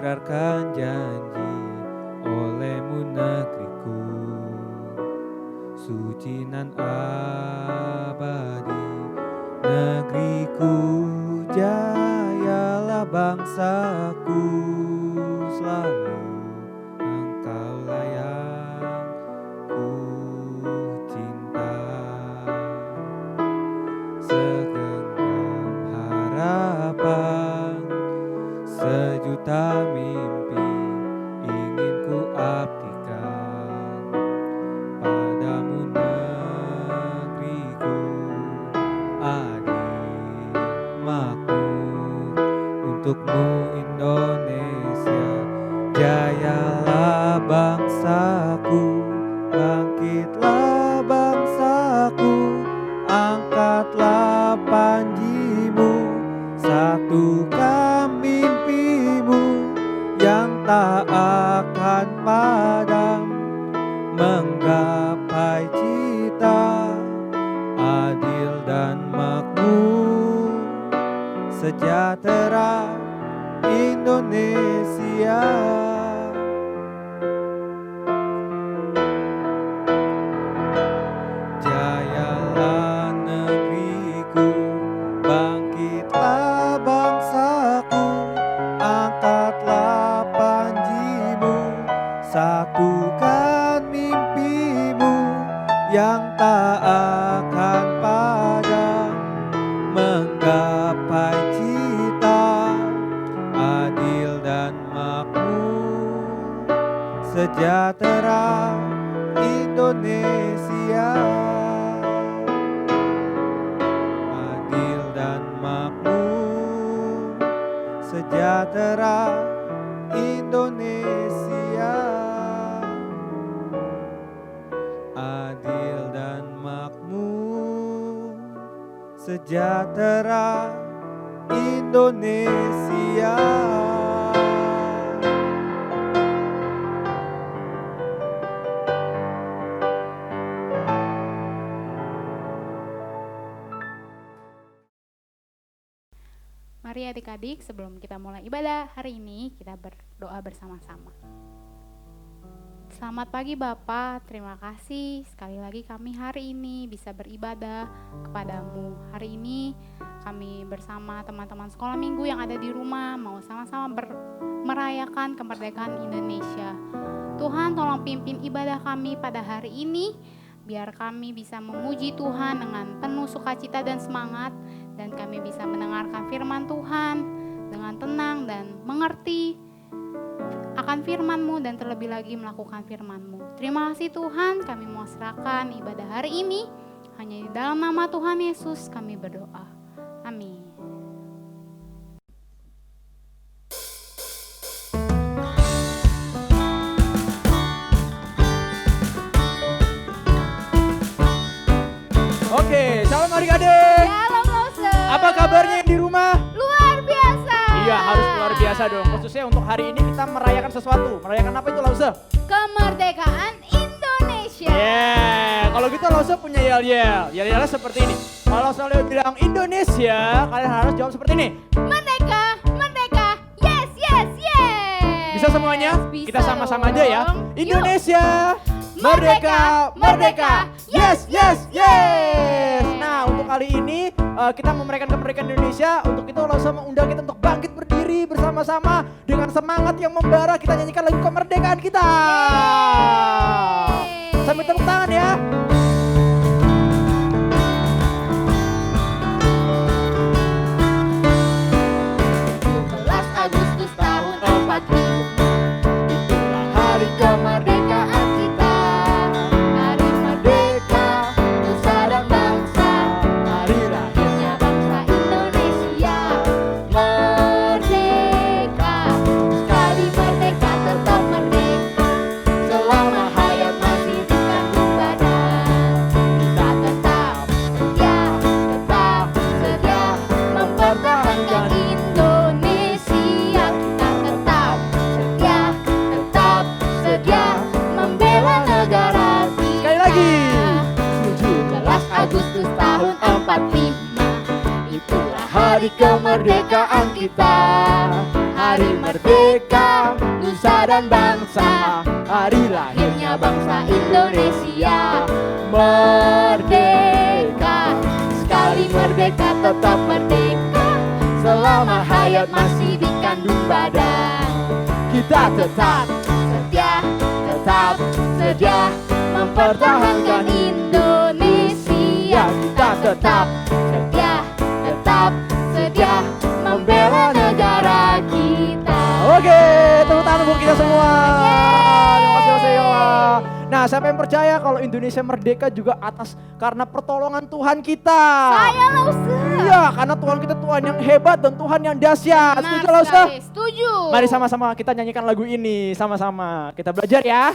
diikrarkan janji oleh-Mu negeriku, suci nan abadi negeriku. Jayalah bangsaku, selalu Engkaulah yang ku cinta. Segenggam harapan, sejuta mimpi ingin ku abdikan padamu negeriku. Adil makmur untukmu Indonesia. Jayalah bangsaku, bangkitlah bangsaku, angkatlah panjimu, satukan mimpimu yang tak akan padam, menggapai cita adil dan makmur, sejahtera Indonesia. Jayalah negeriku, bangkitlah bangsaku, angkatlah panjimu, satukan mimpimu yang tak akan padam, menggapai cita adil dan makmur, sejahtera Indonesia. Adil dan makmur, sejahtera Indonesia. Adil dan makmur, sejahtera Indonesia. Mari adik-adik, sebelum kita mulai ibadah hari ini, kita berdoa bersama-sama. Selamat pagi Bapak, terima kasih sekali lagi kami hari ini bisa beribadah kepadamu. Hari ini kami bersama teman-teman sekolah minggu yang ada di rumah mau sama-sama merayakan kemerdekaan Indonesia. Tuhan tolong pimpin ibadah kami pada hari ini, biar kami bisa memuji Tuhan dengan penuh sukacita dan semangat, dan kami bisa mendengarkan firman Tuhan dengan tenang dan mengerti akan firman-Mu dan terlebih lagi melakukan firman-Mu. Terima kasih Tuhan, kami mau serahkan ibadah hari ini hanya di dalam nama Tuhan Yesus kami berdoa. Amin. Oke, shalom adik-adik. Shalom Lause. Apa kabarnya yang di rumah? Luar biasa. Iya, harus luar biasa dong. Khususnya untuk hari ini kita merayakan sesuatu. Merayakan apa itu, Lause? Kemerdekaan Indonesia. Kalau gitu Lause punya yel-yel. Yel-yelnya seperti ini. Kalau selalu bilang Indonesia, kalian harus jawab seperti ini. Merdeka, merdeka, yes, yes, yes. Bisa semuanya? Bisa Kita sama-sama aja ya. dong. Indonesia, merdeka, merdeka, yes, yes, yes. Nah, untuk kali ini kita memerayakan kemerdekaan Indonesia. Untuk itu Lause mengundang kita untuk bangkit berdiri bersama-sama dengan semangat yang membara. Kita nyanyikan lagu kemerdekaan kita. Sambil tepuk tangan ya. 17 Agustus tahun 45, itulah hari kemerdekaan kita. Hari merdeka, nusa dan bangsa, hari lahirnya bangsa Indonesia. Merdeka, sekali merdeka tetap merdeka, selama hayat masih di kandung badan. Kita tetap setia mempertahankan Indonesia. Kita tetap setia membela negara kita. Sekali lagi. 17 Agustus tahun 45, itulah hari kemerdekaan kita. Hari merdeka, dan bangsa. Hari lahirnya bangsa Indonesia. Merdeka, sekali merdeka tetap merdeka. Selama hayat masih dikandung badan, kita tetap setia mempertahankan Indonesia. Kita tetap setia membela negara kita. Oke, tepuk tangan buat kita semua. Terima kasih Mas Yola. Nah, siapa yang percaya kalau Indonesia merdeka juga atas karena pertolongan Tuhan kita? Saya Lause. Iya, karena Tuhan kita Tuhan yang hebat dan Tuhan yang dahsyat. Benar Setuju Lause? sekali, setuju. Mari sama-sama kita nyanyikan lagu ini sama-sama. Kita belajar ya.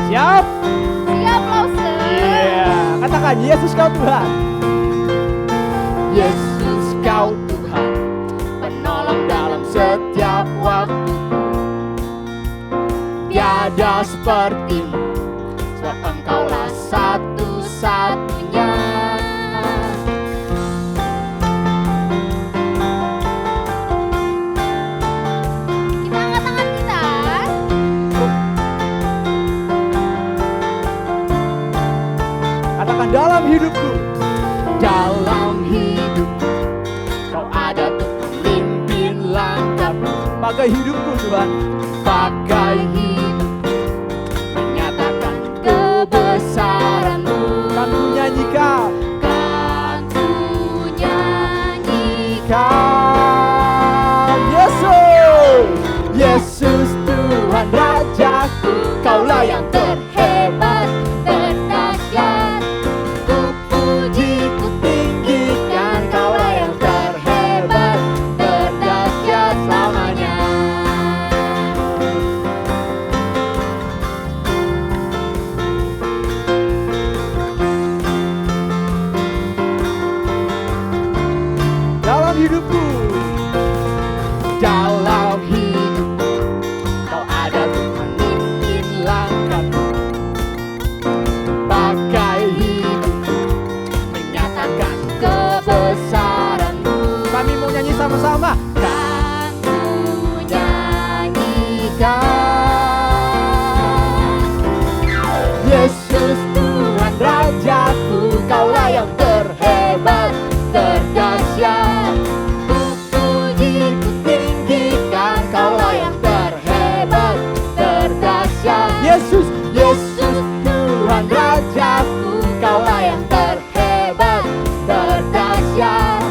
Siap? Siap Lause. Iya, katakan Yesus kau Tuhan. Yesus kau Tuhan, penolong dalam setiap waktu. Tiada sepertimu, sebab engkaulah satu-satunya. Kita angkat tangan kita. Katakan dalam hidupku, dalam hidupku, kau ada untuk memimpin langkahku. Pakai hidupku Tuhan, pakai hidupku, menyatakan kebesaran-Mu. Kan ku nyanyikan, Kan ku nyanyikan Yesus, Yesus Tuhan Rajaku, Kaulah yang terhebat, terdahsyat. Ku puji, ku tinggikan, Kaulah yang terhebat, terdahsyat selamanya. Dalam hidupku, dalam hidupku, kau ada untuk memimpin langkahku. Pakai hidupku, menyatakan kebesaran-Mu. Kami mau nyanyi sama-sama. Kan ku nyanyikan, Yesus Tuhan Rajaku, Kaulah yang terhebat, terdahsyat. Ku puji, ku tinggikan, Kaulah yang terhebat, terdahsyat. Yesus, Yesus Tuhan Rajaku, Kaulah yang terhebat, terdahsyat.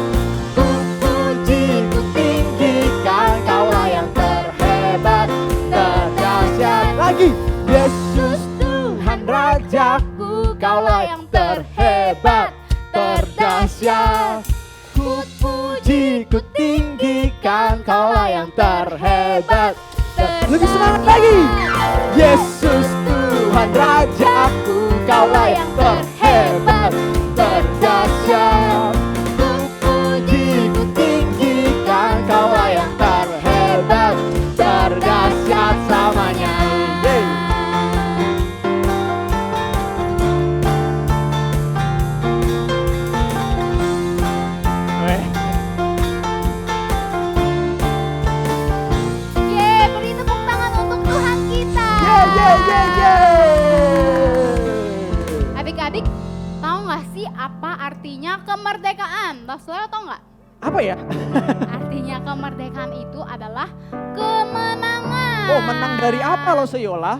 Ku puji, ku tinggikan, Kaulah yang terhebat, terdahsyat. Lagi, Yesus Tuhan Rajaku, Kaulah yang terhebat, terdahsyat. Ku puji, ku tinggikan, Kaulah yang terhebat. Lebih semangat lagi. Yesus Tuhan Rajaku, Kaulah yang terhebat, terdahsyat. Ku puji, ku tinggikan, Kaulah yang terhebat, terdahsyat selamanya. Beri tepuk tangan untuk Tuhan kita. Adik-adik, tahu nggak sih apa artinya kemerdekaan? Saudara tahu nggak? Apa ya? Artinya kemerdekaan itu adalah kemenangan. Oh, menang dari apa lo Seyola?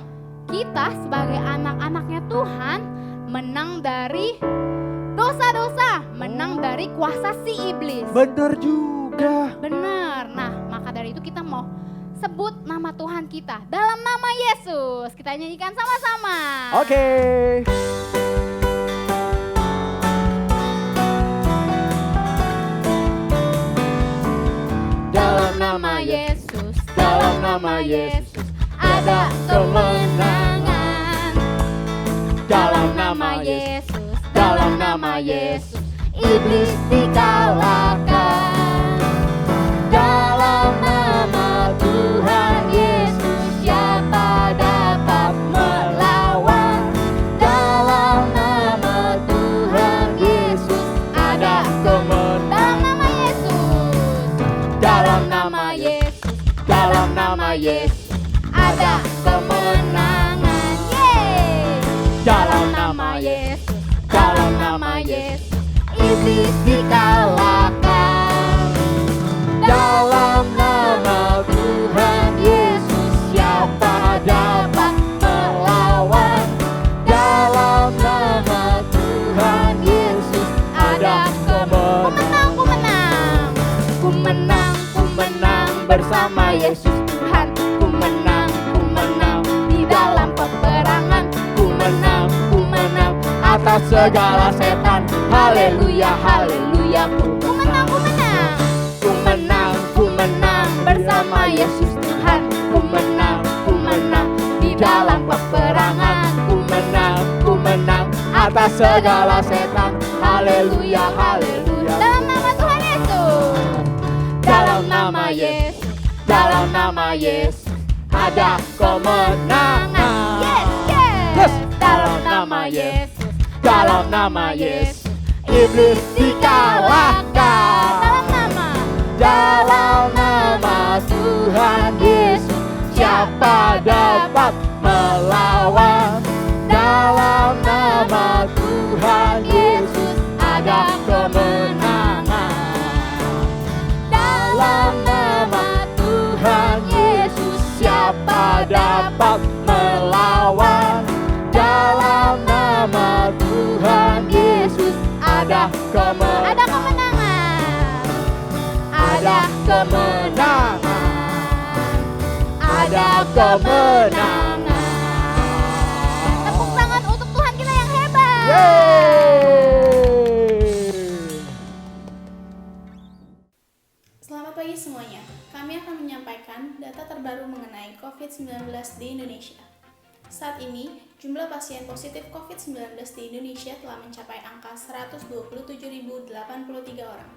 Kita sebagai anak-anaknya Tuhan menang dari dosa-dosa, menang dari kuasa si iblis. Bener juga. Benar. Nah, maka dari itu kita mau sebut nama Tuhan kita dalam nama Yesus. Kita nyanyikan sama-sama. Oke. Dalam nama Yesus, dalam nama Yesus ada kemenangan. dalam Nama Yesus, dalam nama nama Yesus, iblis dikalahkan. Dalam nama Tuhan Yesus, siapa dapat melawan? Dalam nama Tuhan Yesus, ada kemenangan. Dalam nama Yesus, dalam nama Yesus, ada kemenangan. Yeay! Dalam nama Yesus, dalam nama Yesus, iblis dikalahkan. Dalam nama Tuhan Yesus, siapa dapat melawan? Dalam nama Tuhan Yesus, ada kemenangan. Ku menang, ku menang bersama Yesus Tuhan. Ku menang di dalam peperangan. Ku menang atas segala setan. Haleluya, haleluya. Ku menang bersama Yesus Tuhan. Ku menang di dalam peperangan. Ku menang atas segala setan. Haleluya, haleluya. Dalam nama Tuhan Yesus, dalam nama Yesus, dalam nama Yesus, ada kemenangan. Yes, yes. Dalam nama Yesus, dalam nama Yesus, iblis dikalahkan. Dalam nama Tuhan Yesus, siapa dapat melawan? Dalam nama Tuhan Yesus, ada kemenangan. Dalam nama Tuhan Yesus, siapa dapat melawan? Dalam nama Tuhan Yesus, ada kemenangan. Ada kemenangan. Ada kemenangan. Tepuk tangan untuk Tuhan kita yang hebat. Selamat pagi semuanya. Kami akan menyampaikan data terbaru mengenai COVID-19 di Indonesia. Saat ini, jumlah pasien positif COVID-19 di Indonesia telah mencapai angka 127.083 orang.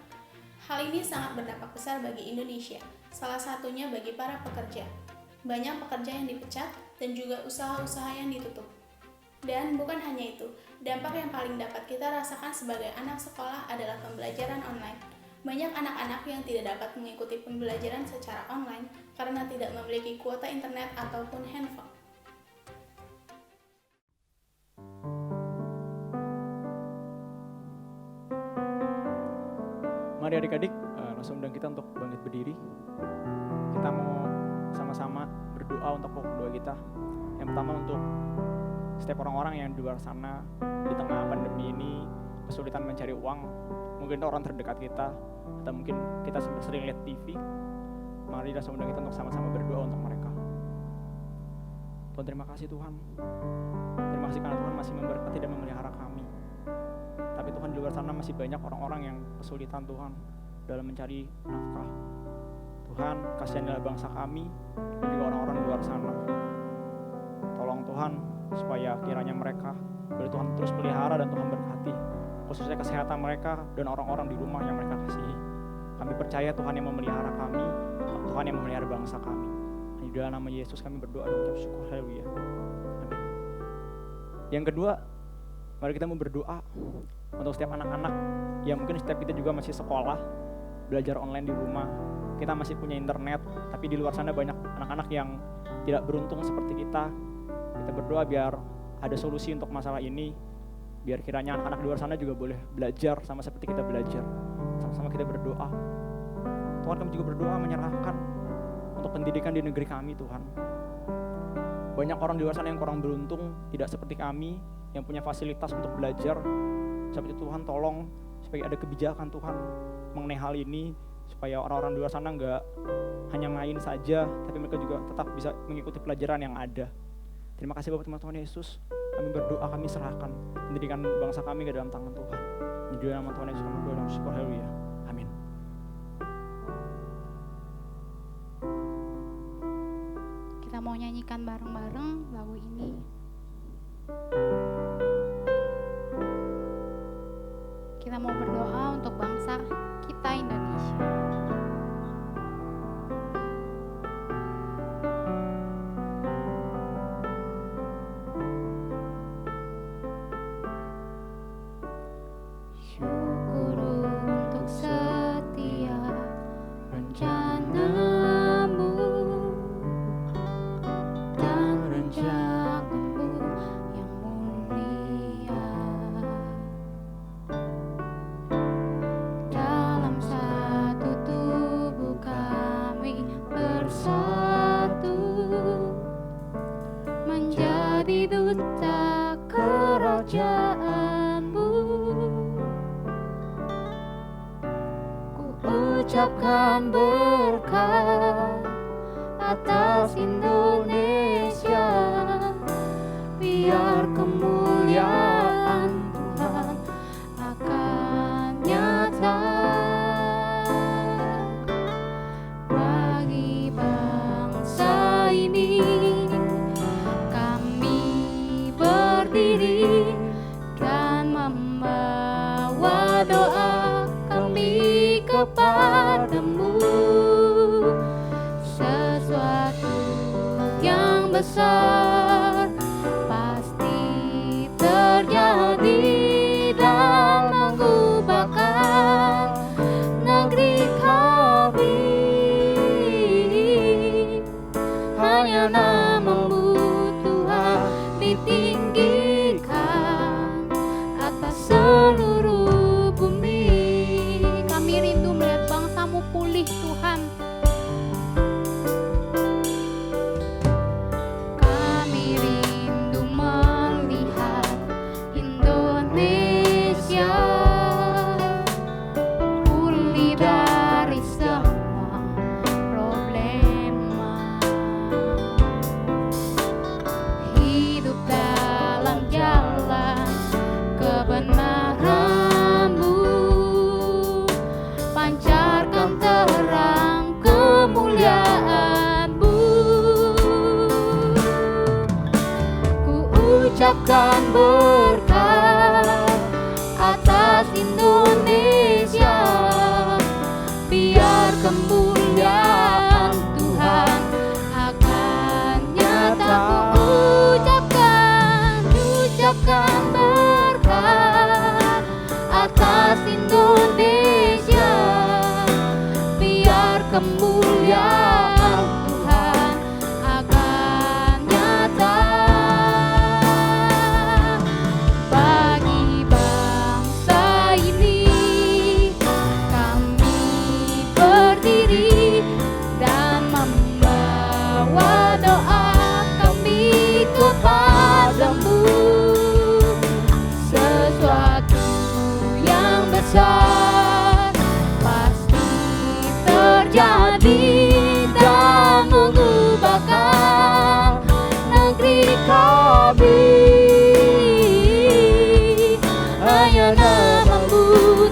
Hal ini sangat berdampak besar bagi Indonesia, salah satunya bagi para pekerja. Banyak pekerja yang dipecat dan juga usaha-usaha yang ditutup. Dan bukan hanya itu, dampak yang paling dapat kita rasakan sebagai anak sekolah adalah pembelajaran online. Banyak anak-anak yang tidak dapat mengikuti pembelajaran secara online karena tidak memiliki kuota internet ataupun handphone. Mari adik-adik, langsung undang kita untuk bangkit berdiri. Kita mau sama-sama berdoa untuk pokok doa kita. Yang pertama untuk setiap orang-orang yang di luar sana di tengah pandemi ini kesulitan mencari uang. Mungkin orang terdekat kita atau mungkin kita sering lihat TV. Mari langsung undang kita untuk sama-sama berdoa untuk mereka. Tuhan, terima kasih Tuhan. Terima kasih karena Tuhan masih memberkati dan memelihara kami. Tapi Tuhan, di luar sana masih banyak orang-orang yang kesulitan Tuhan dalam mencari nafkah. Tuhan, kasihanlah bangsa kami dan juga orang-orang di luar sana. Tolong Tuhan supaya kiranya mereka boleh Tuhan terus pelihara dan Tuhan berkati, khususnya kesehatan mereka dan orang-orang di rumah yang mereka kasihi. Kami percaya Tuhan yang memelihara kami, Tuhan yang memelihara bangsa kami. Di dalam nama Yesus kami berdoa dan mengucap syukur. Haleluya. Amin. Yang kedua, mari kita mau berdoa untuk setiap anak-anak yang mungkin setiap kita juga masih sekolah, belajar online di rumah. Kita masih punya internet, tapi di luar sana banyak anak-anak yang tidak beruntung seperti kita. Kita berdoa biar ada solusi untuk masalah ini, biar kiranya anak-anak di luar sana juga boleh belajar sama seperti kita belajar. Sama-sama kita berdoa. Tuhan, kami juga berdoa menyerahkan untuk pendidikan di negeri kami, Tuhan. Banyak orang di luar sana yang kurang beruntung, tidak seperti kami yang punya fasilitas untuk belajar. Seperti Tuhan, tolong supaya ada kebijakan Tuhan mengenai hal ini, supaya orang-orang di luar sana enggak hanya main saja, tapi mereka juga tetap bisa mengikuti pelajaran yang ada. Terima kasih Bapak Tuhan Yesus. Kami berdoa, kami serahkan pendidikan bangsa kami ke dalam tangan Tuhan. Di dalam nama Tuhan Yesus kami berdoa dan syukur. Haleluya. Amin. Kita mau nyanyikan bareng-bareng lagu ini. ucapkan berkat atas Indonesia, biar kemuliaan Tuhan akan nyata bagi bangsa ini. Kami berdiri dan membawa doa kami kepadamu. Sesuatu yang besar pasti terjadi dan mengubahkan negeri kami. Hanya namamu Tuhan ditinggikan atas seluruh bumi. Kami rindu melihat bangsamu pulih Tuhan. Kami rindu melihat Indonesia pulih dari semua problema. Hidup dalam jalan kebenaran-Mu, pancarkan terang kemuliaan-Mu. Ku ucapkan berkat atas Indonesia, biar kemuliaan Tuhan akan nyata. Ku ucapkan berkat atas Indonesia, biar kemuliaan Tuhan akan nyata bagi bangsa ini. Kami berdiri dan membawa doa kami kepadamu. Sesuatu yang besar pasti terjadi dan mengubahkan negeri kami. Hanya namamu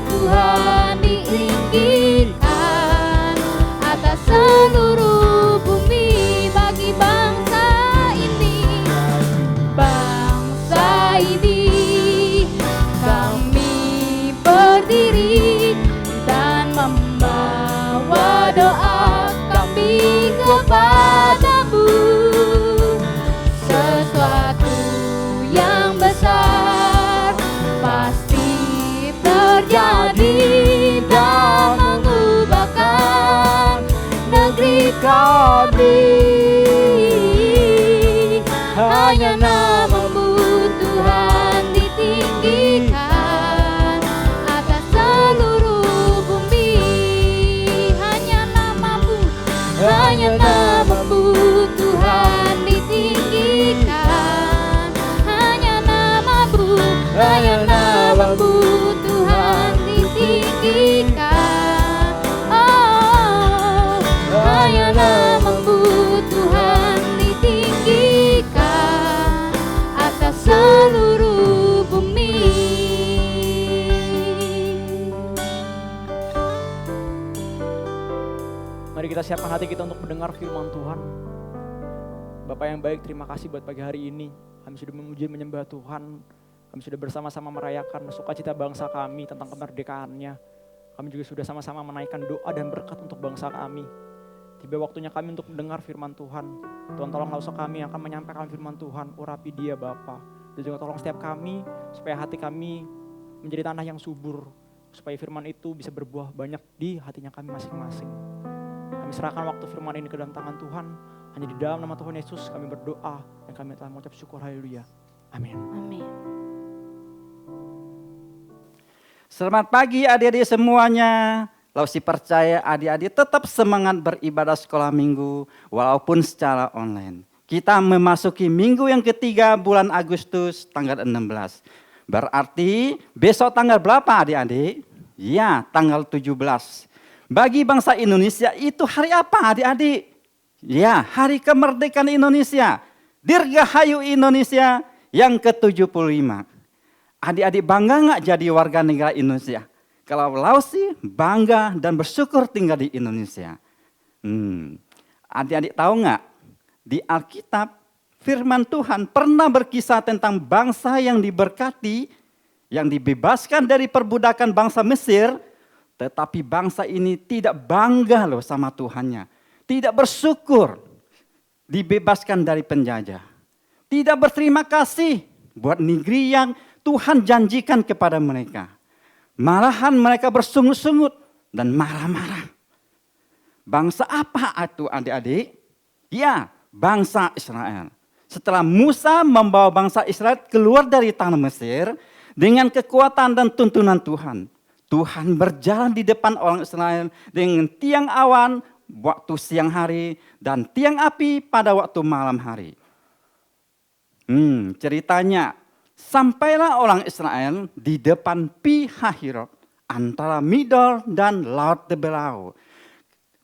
Tuhan diinggikan atas seluruh bumi bagi bangsa ini. Bangsa ini kami berdiri dan membawa doa kami kepadamu. Sesuatu yang besar pasti terjadi dan mengubahkan negeri kami. Hanya namamu Tuhan ditinggikan atas seluruh bumi. Hanya namamu Tuhan ditinggikan. Hanya namamu Tuhan ditinggikan. Oh, hanya namamu Tuhan ditinggikan atas seluruh bumi. Mari kita siapkan hati kita untuk mendengar firman Tuhan. Bapak yang baik, terima kasih buat pagi hari ini. Kami sudah memuji menyembah Tuhan. Kami sudah bersama-sama merayakan sukacita bangsa kami tentang kemerdekaannya. Kami juga sudah sama-sama menaikkan doa dan berkat untuk bangsa kami. Tiba waktunya kami untuk mendengar firman Tuhan. Tuhan tolonglah usah kami yang akan menyampaikan firman Tuhan. Urapi dia Bapa. Dan juga tolong setiap kami supaya hati kami menjadi tanah yang subur. Supaya firman itu bisa berbuah banyak di hatinya kami masing-masing. Kami serahkan waktu firman ini ke dalam tangan Tuhan. Hanya di dalam nama Tuhan Yesus kami berdoa dan kami telah mengucap syukur. Haleluya. Amin. Amin. Selamat pagi adik-adik semuanya. Lausi percaya adik-adik tetap semangat beribadah sekolah minggu walaupun secara online. Kita memasuki minggu yang ketiga bulan Agustus tanggal 16. Berarti besok tanggal berapa adik-adik? Ya, tanggal 17. Bagi bangsa Indonesia itu hari apa adik-adik? Ya, hari kemerdekaan Indonesia. Dirgahayu Indonesia yang ke-75. Adik-adik bangga nggak jadi warga negara Indonesia? Kalau sih bangga dan bersyukur tinggal di Indonesia. Adik-adik tahu nggak? Di Alkitab firman Tuhan pernah berkisah tentang bangsa yang diberkati, yang dibebaskan dari perbudakan bangsa Mesir, tetapi bangsa ini tidak bangga loh sama Tuhannya. Tidak bersyukur dibebaskan dari penjajah. Tidak berterima kasih buat negeri yang Tuhan janjikan kepada mereka. Malahan mereka bersungut-sungut dan marah-marah. Bangsa apa itu adik-adik? Ya, bangsa Israel. Setelah Musa membawa bangsa Israel keluar dari tanah Mesir dengan kekuatan dan tuntunan Tuhan. Tuhan berjalan di depan orang Israel dengan tiang awan waktu siang hari dan tiang api pada waktu malam hari. Ceritanya, sampailah orang Israel di depan Pi Hahirot antara Midol dan Laut Tebelau.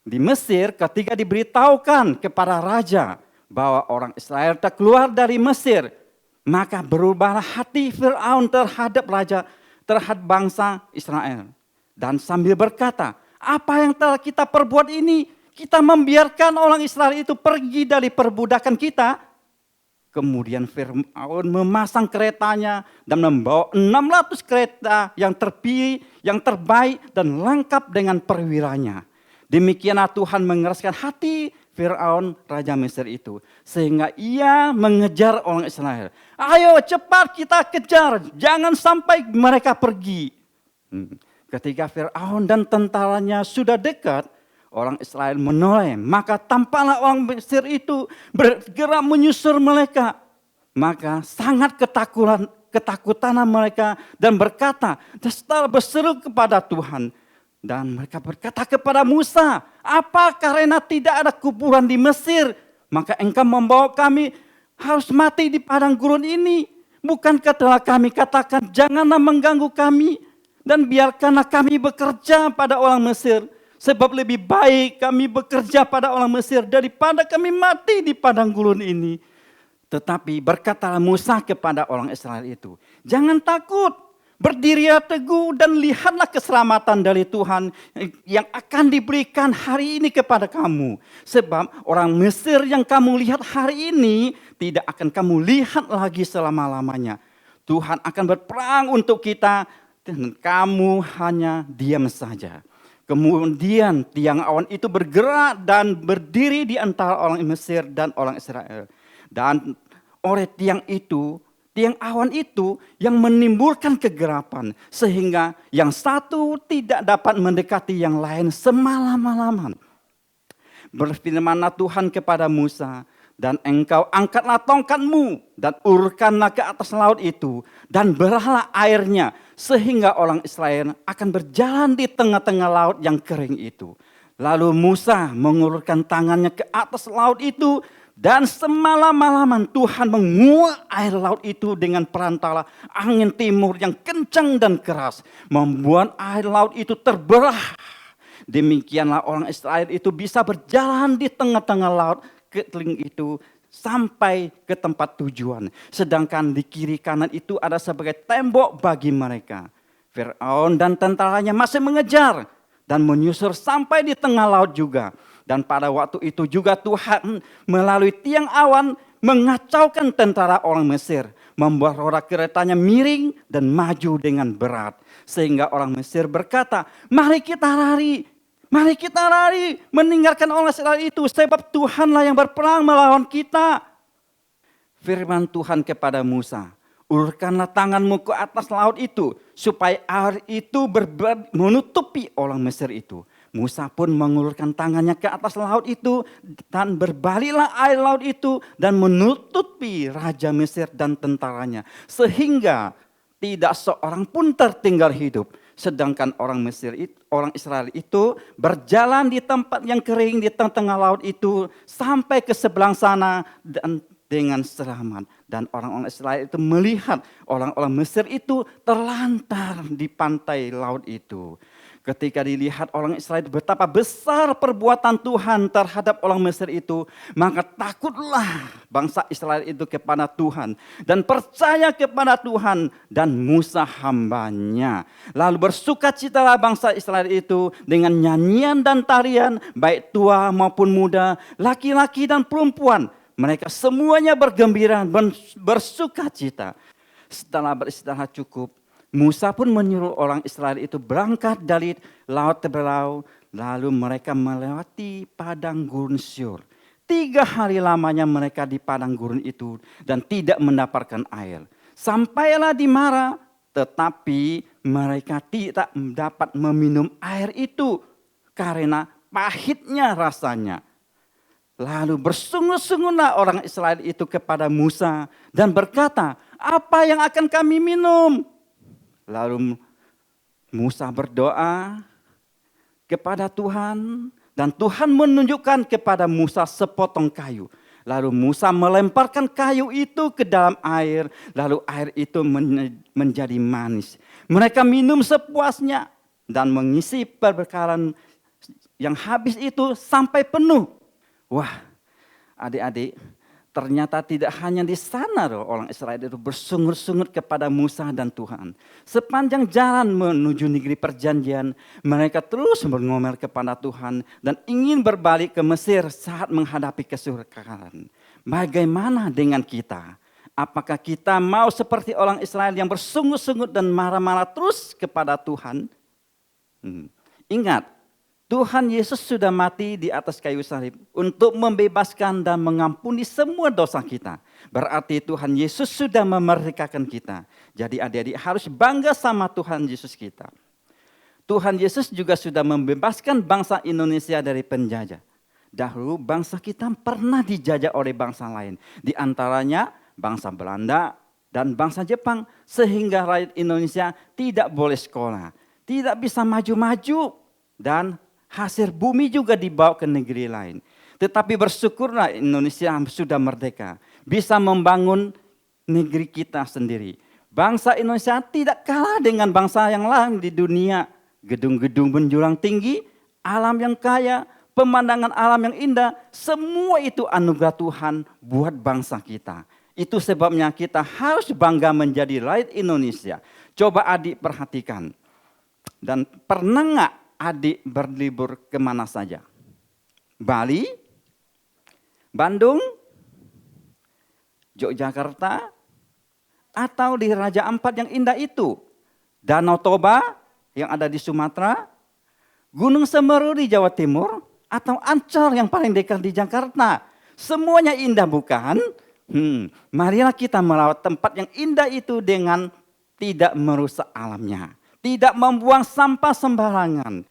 Di Mesir ketika diberitahukan kepada raja bahwa orang Israel tak keluar dari Mesir, maka berubahlah hati Firaun terhadap bangsa Israel. Dan sambil berkata, apa yang telah kita perbuat ini? Kita membiarkan orang Israel itu pergi dari perbudakan kita. Kemudian Firaun memasang keretanya dan membawa 600 kereta yang terpilih, yang terbaik dan lengkap dengan perwiranya. Demikianlah Tuhan mengeraskan hati Firaun, Raja Mesir itu. Sehingga ia mengejar orang Israel. Ayo cepat kita kejar, jangan sampai mereka pergi. Ketika Firaun dan tentaranya sudah dekat, orang Israel menoleh, maka tampaklah orang Mesir itu bergerak menyusur mereka. Maka sangat ketakutan mereka dan berkata, berseru kepada Tuhan. Dan mereka berkata kepada Musa, apa karena tidak ada kuburan di Mesir, maka engkau membawa kami harus mati di padang gurun ini? Bukankah telah kami katakan, janganlah mengganggu kami dan biarkanlah kami bekerja pada orang Mesir. Sebab lebih baik kami bekerja pada orang Mesir daripada kami mati di padang gurun ini. Tetapi berkatalah Musa kepada orang Israel itu, jangan takut, berdirilah teguh dan lihatlah keselamatan dari Tuhan yang akan diberikan hari ini kepada kamu. Sebab orang Mesir yang kamu lihat hari ini tidak akan kamu lihat lagi selama-lamanya. Tuhan akan berperang untuk kita dan kamu hanya diam saja. Kemudian tiang awan itu bergerak dan berdiri di antara orang Mesir dan orang Israel. Dan oleh tiang awan itu yang menimbulkan kegelapan. Sehingga yang satu tidak dapat mendekati yang lain semalam-malaman. Berfirmanlah Tuhan kepada Musa, dan engkau angkatlah tongkatmu dan urutkanlah ke atas laut itu dan berahlah airnya sehingga orang Israel akan berjalan di tengah-tengah laut yang kering itu. Lalu Musa mengulurkan tangannya ke atas laut itu dan semalam-malaman Tuhan menguak air laut itu dengan perantara angin timur yang kencang dan keras, membuat air laut itu terbelah. Demikianlah orang Israel itu bisa berjalan di tengah-tengah laut kering itu sampai ke tempat tujuan. Sedangkan di kiri kanan itu ada sebagai tembok bagi mereka. Firaun dan tentaranya masih mengejar dan menyusur sampai di tengah laut juga. Dan pada waktu itu juga Tuhan melalui tiang awan mengacaukan tentara orang Mesir. Membuat roda keretanya miring dan maju dengan berat. Sehingga orang Mesir berkata, mari kita lari. Mari kita lari meninggalkan orang Israel itu sebab Tuhanlah yang berperang melawan kita. Firman Tuhan kepada Musa, ulurkanlah tanganmu ke atas laut itu supaya air itu menutupi orang Mesir itu. Musa pun mengulurkan tangannya ke atas laut itu dan berbaliklah air laut itu dan menutupi Raja Mesir dan tentaranya. Sehingga tidak seorang pun tertinggal hidup. Sedangkan orang Israel itu berjalan di tempat yang kering di tengah-tengah laut itu sampai ke sebelah sana dan dengan selamat. Dan orang-orang Israel itu melihat orang-orang Mesir itu terlantar di pantai laut itu. Ketika dilihat orang Israel betapa besar perbuatan Tuhan terhadap orang Mesir itu, maka takutlah bangsa Israel itu kepada Tuhan dan percaya kepada Tuhan dan Musa hambanya. Lalu bersukacitalah bangsa Israel itu dengan nyanyian dan tarian, baik tua maupun muda, laki-laki dan perempuan. Mereka semuanya bergembira, bersukacita. Setelah beristirahat cukup, Musa pun menyuruh orang Israel itu berangkat dari laut tebelau. Lalu mereka melewati padang gurun Syur. 3 hari lamanya mereka di padang gurun itu dan tidak mendapatkan air. Sampailah di Mara, tetapi mereka tidak dapat meminum air itu karena pahitnya rasanya. Lalu bersungut-sungutlah orang Israel itu kepada Musa dan berkata, "Apa yang akan kami minum?" Lalu Musa berdoa kepada Tuhan dan Tuhan menunjukkan kepada Musa sepotong kayu. Lalu Musa melemparkan kayu itu ke dalam air, lalu air itu menjadi manis. Mereka minum sepuasnya dan mengisi perbekalan yang habis itu sampai penuh. Wah, adik-adik, ternyata tidak hanya di sana loh orang Israel itu bersungut-sungut kepada Musa dan Tuhan. Sepanjang jalan menuju negeri perjanjian, mereka terus mengomel kepada Tuhan dan ingin berbalik ke Mesir saat menghadapi kesukaran. Bagaimana dengan kita? Apakah kita mau seperti orang Israel yang bersungut-sungut dan marah-marah terus kepada Tuhan? Ingat, Tuhan Yesus sudah mati di atas kayu salib untuk membebaskan dan mengampuni semua dosa kita. Berarti Tuhan Yesus sudah memerdekakan kita. Jadi adik-adik harus bangga sama Tuhan Yesus kita. Tuhan Yesus juga sudah membebaskan bangsa Indonesia dari penjajah. Dahulu bangsa kita pernah dijajah oleh bangsa lain. Di antaranya bangsa Belanda dan bangsa Jepang. Sehingga rakyat Indonesia tidak boleh sekolah. Tidak bisa maju-maju dan hasil bumi juga dibawa ke negeri lain. Tetapi bersyukurlah Indonesia sudah merdeka. Bisa membangun negeri kita sendiri. Bangsa Indonesia tidak kalah dengan bangsa yang lain di dunia. Gedung-gedung menjulang tinggi, alam yang kaya, pemandangan alam yang indah. Semua itu anugerah Tuhan buat bangsa kita. Itu sebabnya kita harus bangga menjadi rakyat Indonesia. Coba adik perhatikan. Dan pernah nggak adik berlibur kemana saja? Bali, Bandung, Yogyakarta, atau di Raja Ampat yang indah itu? Danau Toba yang ada di Sumatera, Gunung Semeru di Jawa Timur, atau Ancol yang paling dekat di Jakarta? Semuanya indah bukan? Marilah kita melawat tempat yang indah itu dengan tidak merusak alamnya. Tidak membuang sampah sembarangan.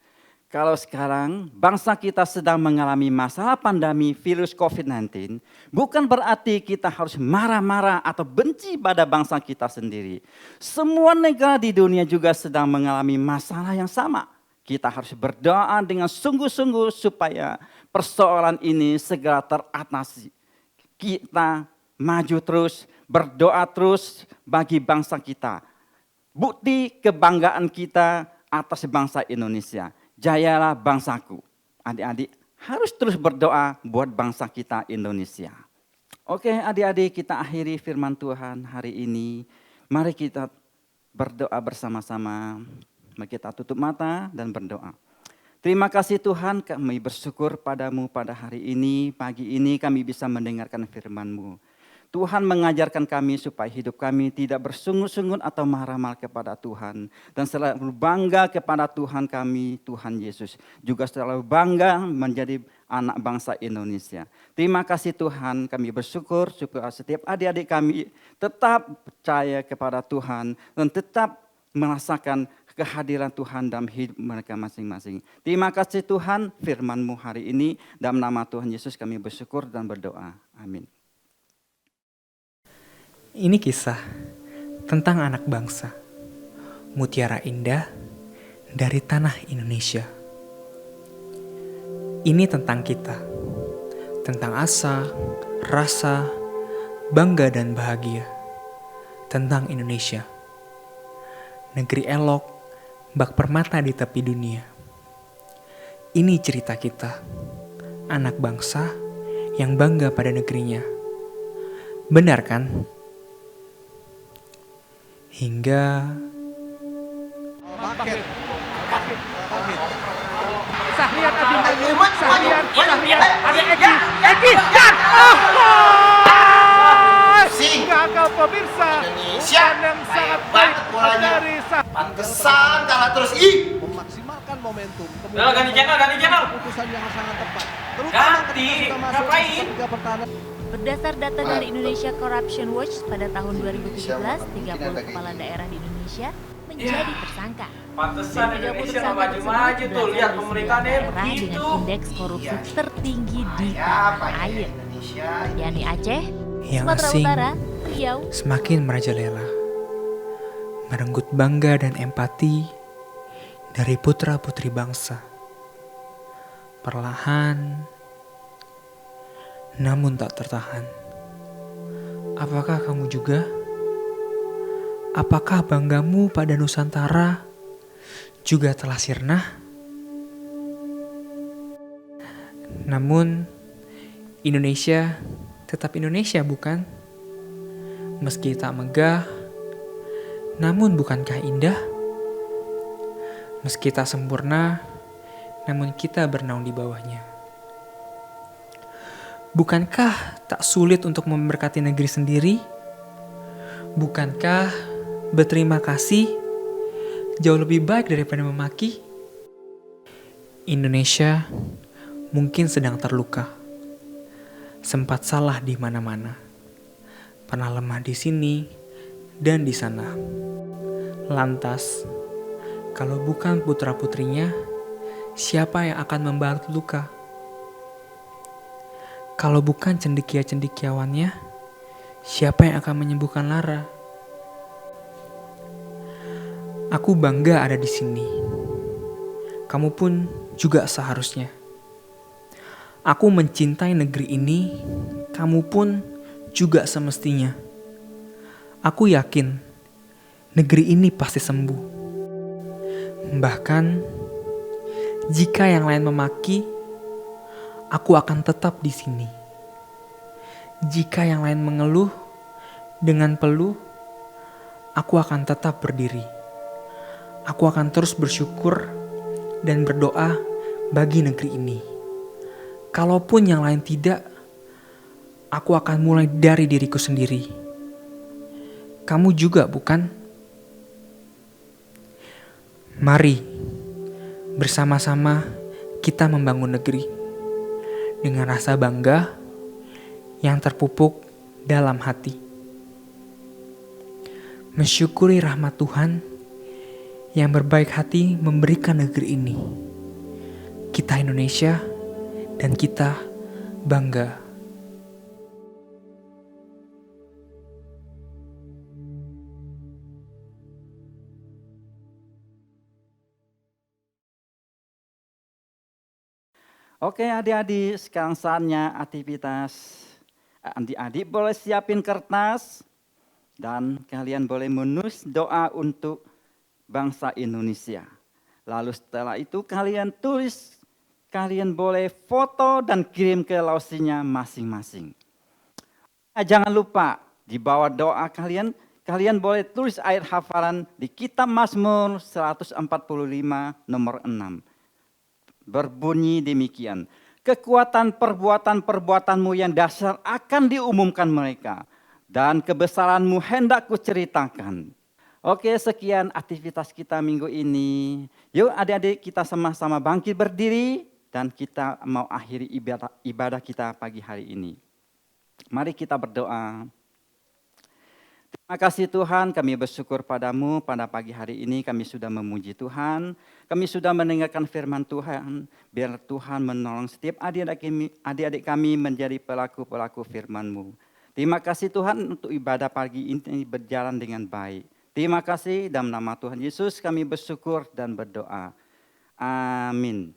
Kalau sekarang bangsa kita sedang mengalami masalah pandemi virus COVID-19, bukan berarti kita harus marah-marah atau benci pada bangsa kita sendiri. Semua negara di dunia juga sedang mengalami masalah yang sama. Kita harus berdoa dengan sungguh-sungguh supaya persoalan ini segera teratasi. Kita maju terus, berdoa terus bagi bangsa kita. Bukti kebanggaan kita atas bangsa Indonesia. Jayalah bangsaku. Adik-adik harus terus berdoa buat bangsa kita Indonesia. Oke adik-adik, kita akhiri firman Tuhan hari ini. Mari kita berdoa bersama-sama. Mari kita tutup mata dan berdoa. Terima kasih Tuhan, kami bersyukur padamu pada hari ini. Pagi ini kami bisa mendengarkan firman-Mu. Tuhan mengajarkan kami supaya hidup kami tidak bersungut-sungut atau marah-marah kepada Tuhan. Dan selalu bangga kepada Tuhan kami, Tuhan Yesus. Juga selalu bangga menjadi anak bangsa Indonesia. Terima kasih Tuhan, kami bersyukur supaya setiap adik-adik kami tetap percaya kepada Tuhan. Dan tetap merasakan kehadiran Tuhan dalam hidup mereka masing-masing. Terima kasih Tuhan, firman-Mu hari ini. Dalam nama Tuhan Yesus kami bersyukur dan berdoa. Amin. Ini kisah tentang anak bangsa, mutiara indah dari tanah Indonesia. Ini tentang kita, tentang asa, rasa, bangga dan bahagia tentang Indonesia. Negeri elok, bak permata di tepi dunia. Ini cerita kita, anak bangsa yang bangga pada negerinya. Benar kan? Hingga gagal pemirsa, umpan yang sangat baik dari pantesan kalah terus memaksimalkan momentum. ganti channel. Keputusan yang sangat tepat. Ganti, ngapain? Berdasar data dari Indonesia Corruption Watch pada tahun 2017, 30 kepala daerah di Indonesia menjadi tersangka. Pantesan Dan 30 Indonesia tersangka maju-maju tersebut tuh, lihat berasal dari pemerintahnya daerah begitu. dengan indeks korupsi tertinggi di tanah air, yakni Aceh, yang Sumatera asing Utara, Riau, semakin merajalela, merenggut bangga dan empati dari putra-putri bangsa. Perlahan, namun tak tertahan. Apakah kamu juga? Apakah banggamu pada Nusantara juga telah sirna? Namun, Indonesia tetap Indonesia, bukan? Meski tak megah, namun bukankah indah? Meski tak sempurna, namun kita bernaung di bawahnya. Bukankah tak sulit untuk memberkati negeri sendiri? Bukankah berterima kasih jauh lebih baik daripada memaki? Indonesia mungkin sedang terluka. Sempat salah di mana-mana. Pernah lemah di sini dan di sana. Lantas, kalau bukan putra-putrinya, siapa yang akan membalut luka? Kalau bukan cendekia-cendekiawannya, siapa yang akan menyembuhkan lara? Aku bangga ada di sini. Kamu pun juga seharusnya. Aku mencintai negeri ini, kamu pun juga semestinya. Aku yakin negeri ini pasti sembuh. Bahkan jika yang lain memaki, aku akan tetap di sini. Jika yang lain mengeluh dengan peluh, aku akan tetap berdiri. Aku akan terus bersyukur dan berdoa bagi negeri ini. Kalaupun yang lain tidak, aku akan mulai dari diriku sendiri. Kamu juga, bukan? Mari bersama-sama kita membangun negeri dengan rasa bangga yang terpupuk dalam hati. Mensyukuri rahmat Tuhan yang berbaik hati memberikan negeri ini. Kita Indonesia dan kita bangga. Oke adik-adik, sekarang saatnya aktivitas. Adik-adik boleh siapin kertas dan kalian boleh menulis doa untuk bangsa Indonesia. Lalu setelah itu kalian tulis, kalian boleh foto dan kirim ke lausinya masing-masing. Jangan lupa di bawah doa kalian boleh tulis ayat hafalan di Kitab Mazmur 145 nomor 6. Berbunyi demikian, kekuatan perbuatan-perbuatanmu yang dahsyat akan diumumkan mereka, dan kebesaranmu hendak kuceritakan. Oke, sekian aktivitas kita minggu ini. Yuk adik-adik kita sama-sama bangkit berdiri dan kita mau akhiri ibadah kita pagi hari ini. Mari kita berdoa. Terima kasih Tuhan, kami bersyukur padamu pada pagi hari ini kami sudah memuji Tuhan. Kami sudah mendengarkan firman Tuhan. Biar Tuhan menolong setiap adik-adik kami menjadi pelaku-pelaku firman-Mu. Terima kasih Tuhan untuk ibadah pagi ini berjalan dengan baik. Terima kasih dalam nama Tuhan Yesus kami bersyukur dan berdoa. Amin.